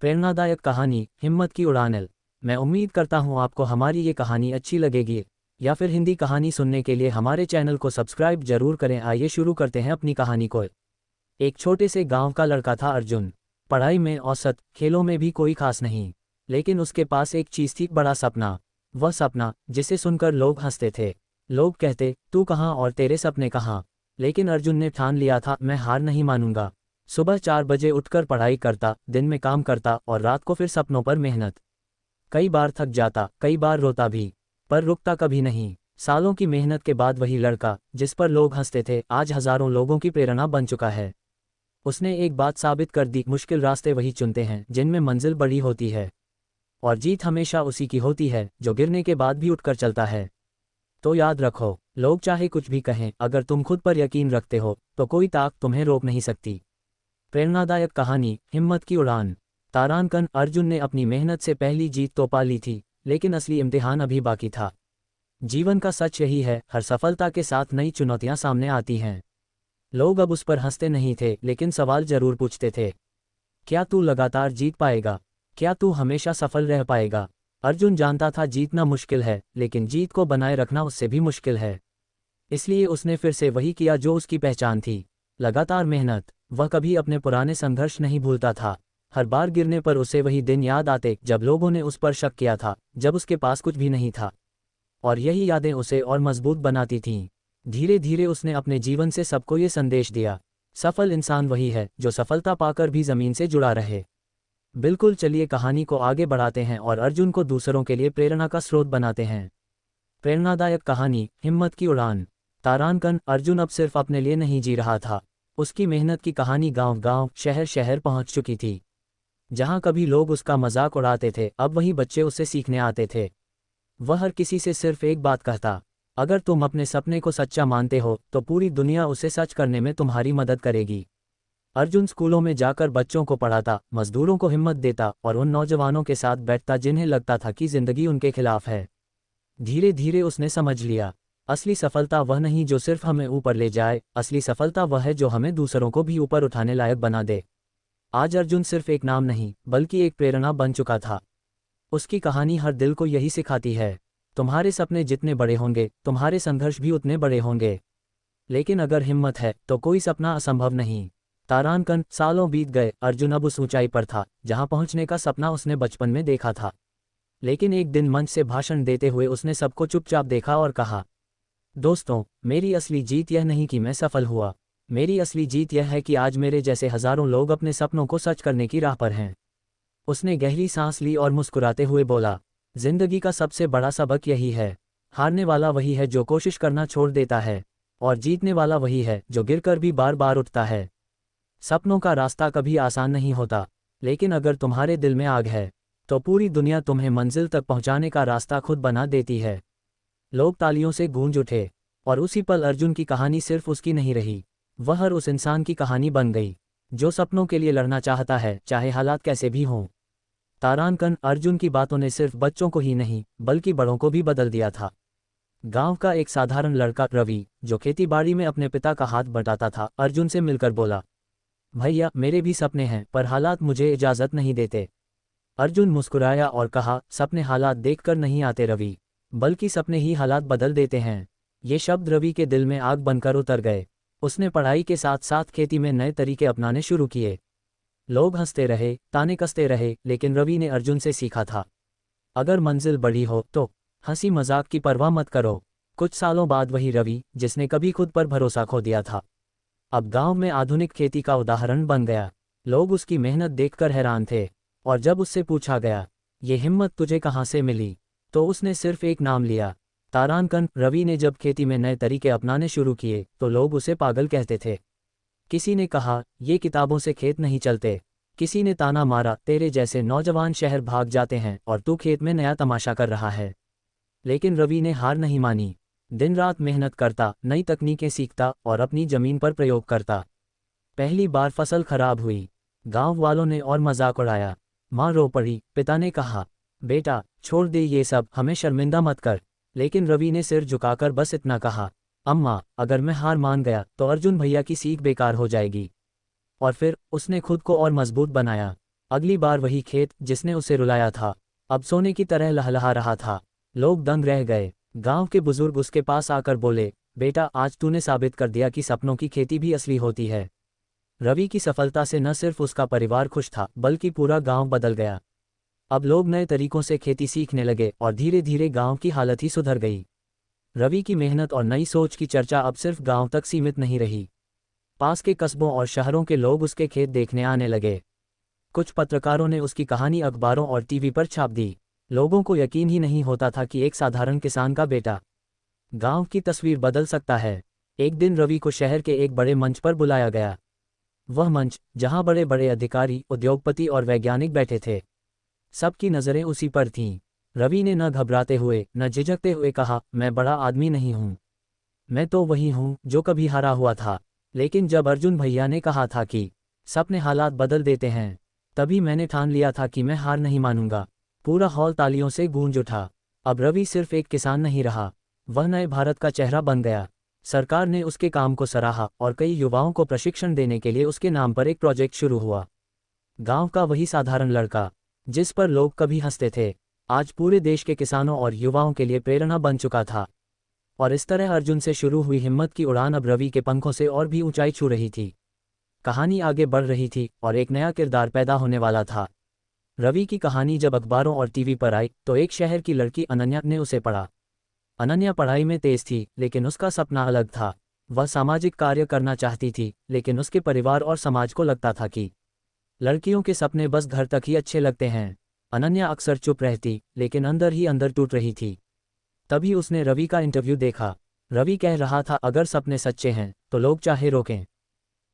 प्रेरणादायक कहानी हिम्मत की उड़ान। मैं उम्मीद करता हूँ आपको हमारी ये कहानी अच्छी लगेगी, या फिर हिंदी कहानी सुनने के लिए हमारे चैनल को सब्सक्राइब जरूर करें। आइए शुरू करते हैं अपनी कहानी को। एक छोटे से गांव का लड़का था अर्जुन। पढ़ाई में औसत, खेलों में भी कोई खास नहीं, लेकिन उसके पास एक चीज़ थी, बड़ा सपना। वह सपना जिसे सुनकर लोग हंसते थे। लोग कहते, तू कहाँ और तेरे सपने कहाँ। लेकिन अर्जुन ने ठान लिया था, मैं हार नहीं मानूंगा। सुबह 4 बजे उठकर पढ़ाई करता, दिन में काम करता और रात को फिर सपनों पर मेहनत। कई बार थक जाता, कई बार रोता भी, पर रुकता कभी नहीं। सालों की मेहनत के बाद वही लड़का जिस पर लोग हंसते थे, आज हजारों लोगों की प्रेरणा बन चुका है। उसने एक बात साबित कर दी, मुश्किल रास्ते वही चुनते हैं जिनमें मंजिल बड़ी होती है, और जीत हमेशा उसी की होती है जो गिरने के बाद भी उठकर चलता है। तो याद रखो, लोग चाहे कुछ भी कहें, अगर तुम खुद पर यकीन रखते हो तो कोई ताकत तुम्हें रोक नहीं सकती। प्रेरणादायक कहानी हिम्मत की उड़ान। तारांकन अर्जुन ने अपनी मेहनत से पहली जीत तो पा ली थी, लेकिन असली इम्तिहान अभी बाकी था। जीवन का सच यही है, हर सफलता के साथ नई चुनौतियां सामने आती हैं। लोग अब उस पर हंसते नहीं थे, लेकिन सवाल जरूर पूछते थे। क्या तू लगातार जीत पाएगा? क्या तू हमेशा सफल रह पाएगा? अर्जुन जानता था जीतना मुश्किल है, लेकिन जीत को बनाए रखना उससे भी मुश्किल है। इसलिए उसने फिर से वही किया जो उसकी पहचान थी, लगातार मेहनत। वह कभी अपने पुराने संघर्ष नहीं भूलता था। हर बार गिरने पर उसे वही दिन याद आते जब लोगों ने उस पर शक किया था, जब उसके पास कुछ भी नहीं था। और यही यादें उसे और मजबूत बनाती थीं। धीरे धीरे उसने अपने जीवन से सबको ये संदेश दिया, सफल इंसान वही है जो सफलता पाकर भी जमीन से जुड़ा रहे। बिल्कुल, चलिए कहानी को आगे बढ़ाते हैं और अर्जुन को दूसरों के लिए प्रेरणा का स्रोत बनाते हैं। प्रेरणादायक कहानी हिम्मत की उड़ान। तारांकन अर्जुन अब सिर्फ अपने लिए नहीं जी रहा था। उसकी मेहनत की कहानी गांव-गांव, शहर-शहर पहुंच चुकी थी। जहां कभी लोग उसका मजाक उड़ाते थे, अब वही बच्चे उससे सीखने आते थे। वह हर किसी से सिर्फ एक बात कहता, अगर तुम अपने सपने को सच्चा मानते हो तो पूरी दुनिया उसे सच करने में तुम्हारी मदद करेगी। अर्जुन स्कूलों में जाकर बच्चों को पढ़ाता, मजदूरों को हिम्मत देता और उन नौजवानों के साथ बैठता जिन्हें लगता था कि जिंदगी उनके खिलाफ है। धीरे धीरे उसने समझ लिया, असली सफलता वह नहीं जो सिर्फ हमें ऊपर ले जाए, असली सफलता वह है जो हमें दूसरों को भी ऊपर उठाने लायक बना दे। आज अर्जुन सिर्फ एक नाम नहीं, बल्कि एक प्रेरणा बन चुका था। उसकी कहानी हर दिल को यही सिखाती है, तुम्हारे सपने जितने बड़े होंगे, तुम्हारे संघर्ष भी उतने बड़े होंगे। लेकिन अगर हिम्मत है तो कोई सपना असंभव नहीं। तारांकन सालों बीत गए, अर्जुन अब उस ऊंचाई पर था जहां पहुंचने का सपना उसने बचपन में देखा था। लेकिन एक दिन मंच से भाषण देते हुए उसने सबको चुपचाप देखा और कहा, दोस्तों, मेरी असली जीत यह नहीं कि मैं सफल हुआ। मेरी असली जीत यह है कि आज मेरे जैसे हजारों लोग अपने सपनों को सच करने की राह पर हैं। उसने गहरी सांस ली और मुस्कुराते हुए बोला, जिंदगी का सबसे बड़ा सबक यही है, हारने वाला वही है जो कोशिश करना छोड़ देता है, और जीतने वाला वही है जो गिरकर भी बार बार उठता है। सपनों का रास्ता कभी आसान नहीं होता, लेकिन अगर तुम्हारे दिल में आग है तो पूरी दुनिया तुम्हें मंजिल तक पहुंचाने का रास्ता खुद बना देती है। लोग तालियों से गूंज उठे, और उसी पल अर्जुन की कहानी सिर्फ उसकी नहीं रही, वह हर उस इंसान की कहानी बन गई जो सपनों के लिए लड़ना चाहता है, चाहे हालात कैसे भी हों। तारांकन अर्जुन की बातों ने सिर्फ बच्चों को ही नहीं, बल्कि बड़ों को भी बदल दिया था। गांव का एक साधारण लड़का रवि, जो खेतीबाड़ी में अपने पिता का हाथ बटाता था, अर्जुन से मिलकर बोला, भैया, मेरे भी सपने हैं, पर हालात मुझे इजाज़त नहीं देते। अर्जुन मुस्कुराया और कहा, सपने हालात देखकर नहीं आते रवि, बल्कि सपने ही हालात बदल देते हैं। ये शब्द रवि के दिल में आग बनकर उतर गए। उसने पढ़ाई के साथ साथ खेती में नए तरीके अपनाने शुरू किए। लोग हंसते रहे, ताने कसते रहे, लेकिन रवि ने अर्जुन से सीखा था, अगर मंजिल बड़ी हो तो हंसी मजाक की परवाह मत करो। कुछ सालों बाद वही रवि, जिसने कभी खुद पर भरोसा खो दिया था, अब गांव में आधुनिक खेती का उदाहरण बन गया। लोग उसकी मेहनत देखकर हैरान थे, और जब उससे पूछा गया, ये हिम्मत तुझे कहाँ से मिली, तो उसने सिर्फ एक नाम लिया, तारांकन। रवि ने जब खेती में नए तरीके अपनाने शुरू किए तो लोग उसे पागल कहते थे। किसी ने कहा, ये किताबों से खेत नहीं चलते। किसी ने ताना मारा, तेरे जैसे नौजवान शहर भाग जाते हैं और तू खेत में नया तमाशा कर रहा है। लेकिन रवि ने हार नहीं मानी। दिन रात मेहनत करता, नई तकनीकें सीखता और अपनी जमीन पर प्रयोग करता। पहली बार फसल खराब हुई, गांव वालों ने और मजाक उड़ाया। माँ रो पड़ी, पिता ने कहा, बेटा छोड़ दे ये सब, हमें शर्मिंदा मत कर। लेकिन रवि ने सिर झुकाकर बस इतना कहा, अम्मा, अगर मैं हार मान गया तो अर्जुन भैया की सीख बेकार हो जाएगी। और फिर उसने खुद को और मजबूत बनाया। अगली बार वही खेत जिसने उसे रुलाया था अब सोने की तरह लहलहा रहा था। लोग दंग रह गए। गांव के बुजुर्ग उसके पास आकर बोले, बेटा आज तूने साबित कर दिया कि सपनों की खेती भी असली होती है। रवि की सफलता से न सिर्फ उसका परिवार खुश था बल्कि पूरा गांव बदल गया। अब लोग नए तरीकों से खेती सीखने लगे और धीरे धीरे गांव की हालत ही सुधर गई। रवि की मेहनत और नई सोच की चर्चा अब सिर्फ गांव तक सीमित नहीं रही। पास के कस्बों और शहरों के लोग उसके खेत देखने आने लगे। कुछ पत्रकारों ने उसकी कहानी अखबारों और टीवी पर छाप दी। लोगों को यकीन ही नहीं होता था कि एक साधारण किसान का बेटा गांव की तस्वीर बदल सकता है। एक दिन रवि को शहर के एक बड़े मंच पर बुलाया गया। वह मंच जहां बड़े बड़े अधिकारी, उद्योगपति और वैज्ञानिक बैठे थे। सबकी नज़रें उसी पर थीं। रवि ने न घबराते हुए न झिझकते हुए कहा, मैं बड़ा आदमी नहीं हूं। मैं तो वही हूं जो कभी हारा हुआ था। लेकिन जब अर्जुन भैया ने कहा था कि सपने हालात बदल देते हैं, तभी मैंने ठान लिया था कि मैं हार नहीं मानूंगा। पूरा हॉल तालियों से गूंज उठा। अब रवि सिर्फ एक किसान नहीं रहा, वह नए भारत का चेहरा बन गया। सरकार ने उसके काम को सराहा और कई युवाओं को प्रशिक्षण देने के लिए उसके नाम पर एक प्रोजेक्ट शुरू हुआ। गांव का वही साधारण लड़का जिस पर लोग कभी हंसते थे, आज पूरे देश के किसानों और युवाओं के लिए प्रेरणा बन चुका था। और इस तरह अर्जुन से शुरू हुई हिम्मत की उड़ान अब रवि के पंखों से और भी ऊंचाई छू रही थी। कहानी आगे बढ़ रही थी और एक नया किरदार पैदा होने वाला था। रवि की कहानी जब अखबारों और टीवी पर आई तो एक शहर की लड़की अनन्या ने उसे पढ़ा। अनन्या पढ़ाई में तेज थी लेकिन उसका सपना अलग था। वह सामाजिक कार्य करना चाहती थी लेकिन उसके परिवार और समाज को लगता था कि लड़कियों के सपने बस घर तक ही अच्छे लगते हैं। अनन्या अक्सर चुप रहती लेकिन अंदर ही अंदर टूट रही थी। तभी उसने रवि का इंटरव्यू देखा। रवि कह रहा था, अगर सपने सच्चे हैं तो लोग चाहे रोकें,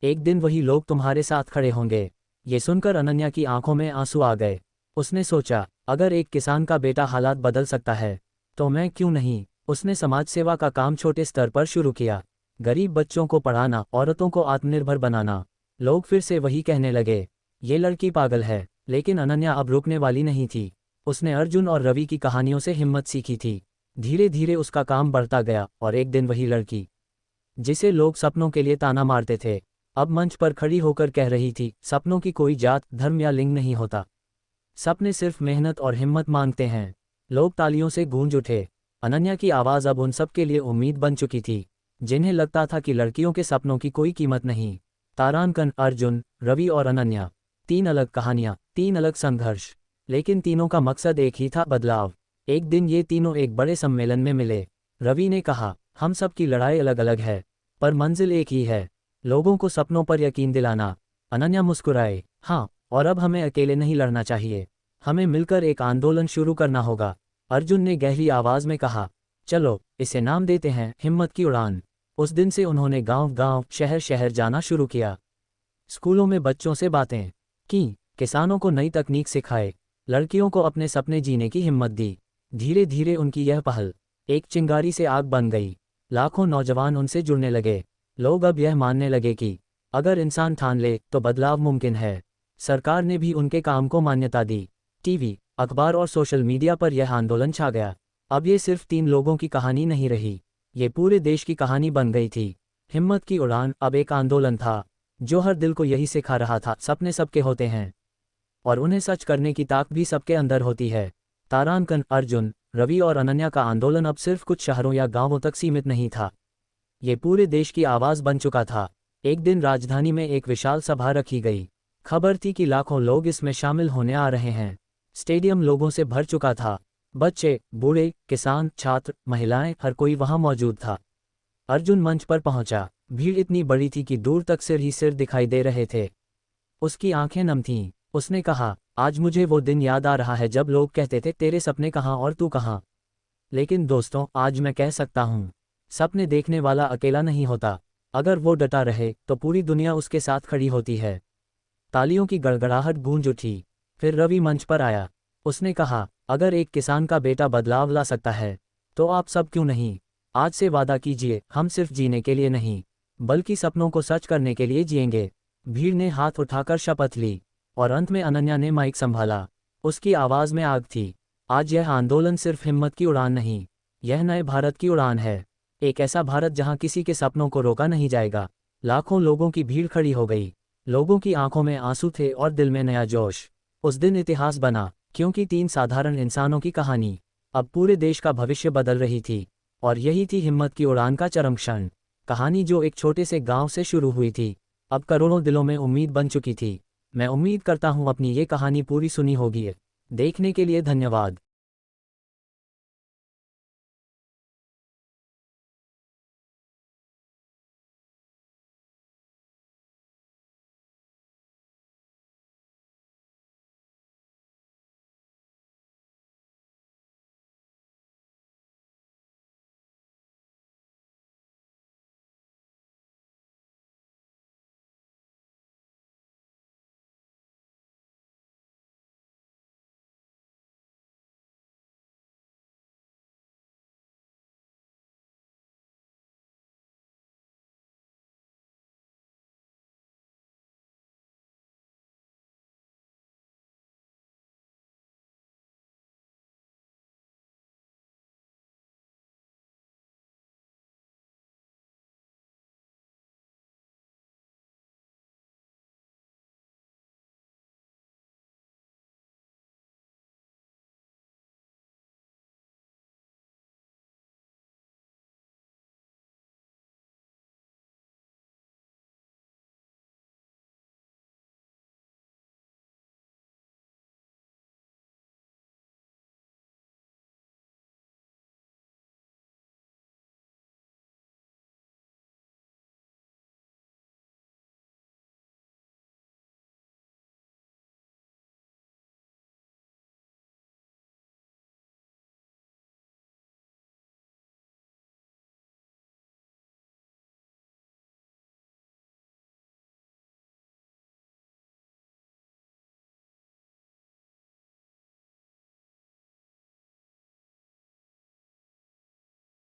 एक दिन वही लोग तुम्हारे साथ खड़े होंगे। ये सुनकर अनन्या की आंखों में आंसू आ गए। उसने सोचा, अगर एक किसान का बेटा हालात बदल सकता है तो मैं क्यों नहीं। उसने समाज सेवा का काम छोटे स्तर पर शुरू किया। गरीब बच्चों को पढ़ाना, औरतों को आत्मनिर्भर बनाना। लोग फिर से वही कहने लगे, ये लड़की पागल है। लेकिन अनन्या अब रुकने वाली नहीं थी। उसने अर्जुन और रवि की कहानियों से हिम्मत सीखी थी। धीरे धीरे उसका काम बढ़ता गया और एक दिन वही लड़की जिसे लोग सपनों के लिए ताना मारते थे, अब मंच पर खड़ी होकर कह रही थी, सपनों की कोई जात, धर्म या लिंग नहीं होता। सपने सिर्फ मेहनत और हिम्मत मांगते हैं। लोग तालियों से गूंज उठे। अनन्या की आवाज़ अब उन सब के लिए उम्मीद बन चुकी थी जिन्हें लगता था कि लड़कियों के सपनों की कोई कीमत नहीं। तारांकन, अर्जुन, रवि और अनन्या, 3 अलग कहानियाँ, 3 अलग संघर्ष, लेकिन तीनों का मकसद एक ही था, बदलाव। एक दिन ये तीनों एक बड़े सम्मेलन में मिले। रवि ने कहा, हम सब की लड़ाई अलग अलग है पर मंजिल एक ही है, लोगों को सपनों पर यकीन दिलाना। अनन्या मुस्कुराए, हाँ, और अब हमें अकेले नहीं लड़ना चाहिए, हमें मिलकर एक आंदोलन शुरू करना होगा। अर्जुन ने गहरी आवाज में कहा, चलो इसे नाम देते हैं हिम्मत की उड़ान। उस दिन से उन्होंने गांव-गांव, शहर-शहर जाना शुरू किया। स्कूलों में बच्चों से बातें की, किसानों को नई तकनीक सिखाए, लड़कियों को अपने सपने जीने की हिम्मत दी। धीरे धीरे उनकी यह पहल एक चिंगारी से आग बन गई। लाखों नौजवान उनसे जुड़ने लगे। लोग अब यह मानने लगे कि अगर इंसान ठान ले तो बदलाव मुमकिन है। सरकार ने भी उनके काम को मान्यता दी। टीवी, अखबार और सोशल मीडिया पर यह आंदोलन छा गया। अब ये सिर्फ 3 लोगों की कहानी नहीं रही, ये पूरे देश की कहानी बन गई थी। हिम्मत की उड़ान अब एक आंदोलन था जो हर दिल को यही सिखा रहा था, सपने सबके होते हैं और उन्हें सच करने की ताकत भी सबके अंदर होती है। तारांकन, अर्जुन, रवि और अनन्या का आंदोलन अब सिर्फ कुछ शहरों या गांवों तक सीमित नहीं था, ये पूरे देश की आवाज़ बन चुका था। एक दिन राजधानी में एक विशाल सभा रखी गई। खबर थी कि लाखों लोग इसमें शामिल होने आ रहे हैं। स्टेडियम लोगों से भर चुका था। बच्चे, बूढ़े, किसान, छात्र, महिलाएं, हर कोई वहां मौजूद था। अर्जुन मंच पर पहुंचा। भीड़ इतनी बड़ी थी कि दूर तक सिर ही सिर दिखाई दे रहे थे। उसकी आंखें नम थीं। उसने कहा, आज मुझे वो दिन याद आ रहा है जब लोग कहते थे, तेरे सपने कहाँ और तू कहाँ। लेकिन दोस्तों, आज मैं कह सकता हूँ, सपने देखने वाला अकेला नहीं होता, अगर वो डटा रहे तो पूरी दुनिया उसके साथ खड़ी होती है। तालियों की गड़गड़ाहट गूंज उठी। फिर रवि मंच पर आया। उसने कहा, अगर एक किसान का बेटा बदलाव ला सकता है तो आप सब क्यों नहीं। आज से वादा कीजिए, हम सिर्फ जीने के लिए नहीं बल्कि सपनों को सच करने के लिए जिएंगे। भीड़ ने हाथ उठाकर शपथ ली और अंत में अनन्या ने माइक संभाला। उसकी आवाज़ में आग थी। आज यह आंदोलन सिर्फ हिम्मत की उड़ान नहीं, यह नए भारत की उड़ान है। एक ऐसा भारत जहां किसी के सपनों को रोका नहीं जाएगा। लाखों लोगों की भीड़ खड़ी हो गई। लोगों की आंखों में आंसू थे और दिल में नया जोश। उस दिन इतिहास बना, क्योंकि 3 साधारण इंसानों की कहानी अब पूरे देश का भविष्य बदल रही थी। और यही थी हिम्मत की उड़ान का चरम क्षण। कहानी जो एक छोटे से गांव से शुरू हुई थी, अब करोड़ों दिलों में उम्मीद बन चुकी थी। मैं उम्मीद करता हूं अपनी ये कहानी पूरी सुनी होगी। देखने के लिए धन्यवाद।